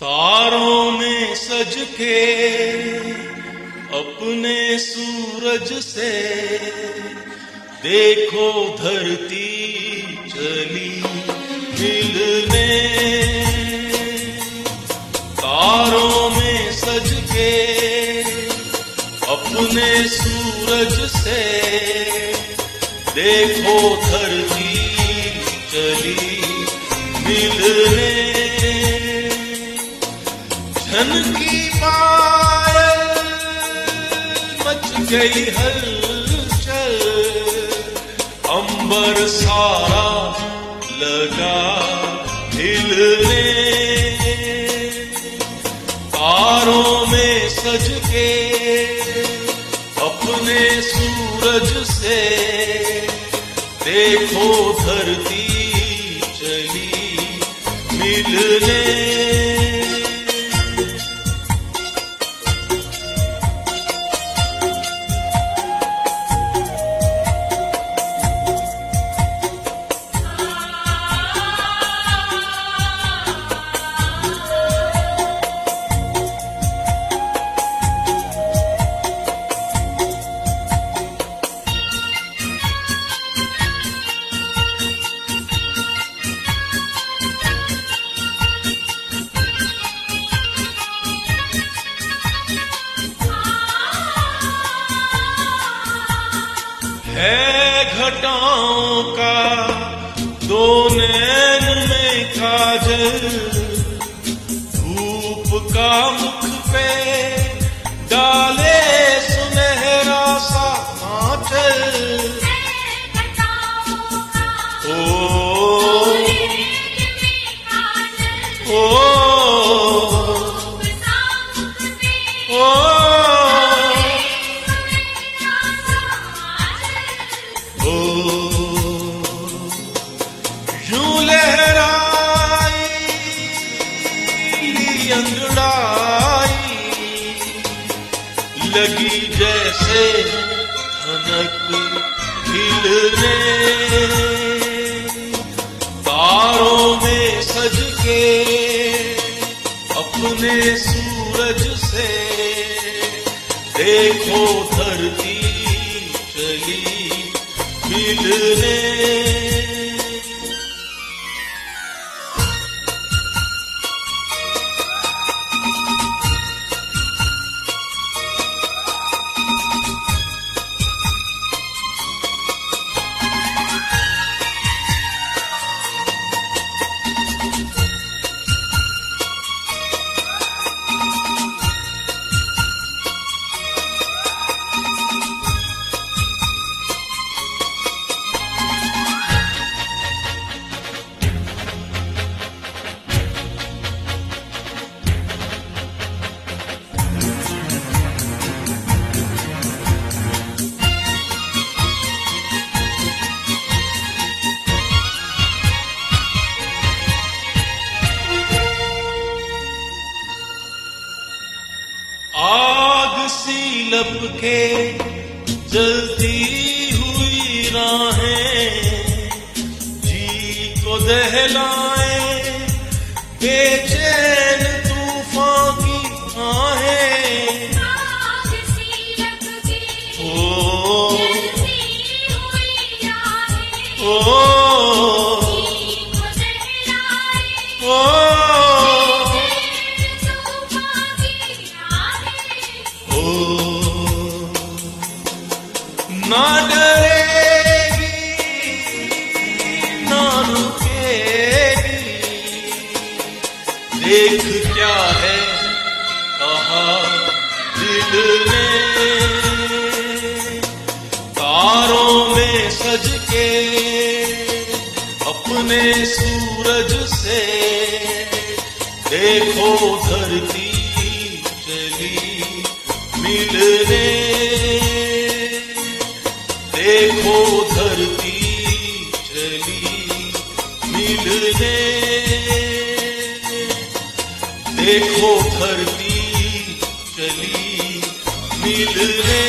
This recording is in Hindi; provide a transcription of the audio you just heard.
तारों में सज के अपने सूरज से देखो धरती चली मिलने। तारों में सज के अपने सूरज से देखो धरती चली मिलने। झनकी पायल मच गई हलचल, अंबर सारा लगा हिलने। तारों में सज के अपने सूरज से देखो धरती चली मिलने। है घटाओं का दो नैन में काजल, धूप का मुख पे डाले सुनहरा सा आंचल। यूं लहराई अंगड़ाई लगी जैसे धनक खिलने। तारों में सज के अपने सूरज से देखो धरती चली मिलने। आग सी लपके जलती हुई राहें जी को दहलाए बेचैन तूफान की आहें। आग सी लपके ओ जलती हुई राहें ओ जी को दहलाए ओ ना डरेगी ना रुकेगी, देख क्या है कहा दिल ने। तारों में सज के अपने सूरज से देखो धरती चली मिलने। देखो धरती चली मिलने। देखो धरती चली मिलने।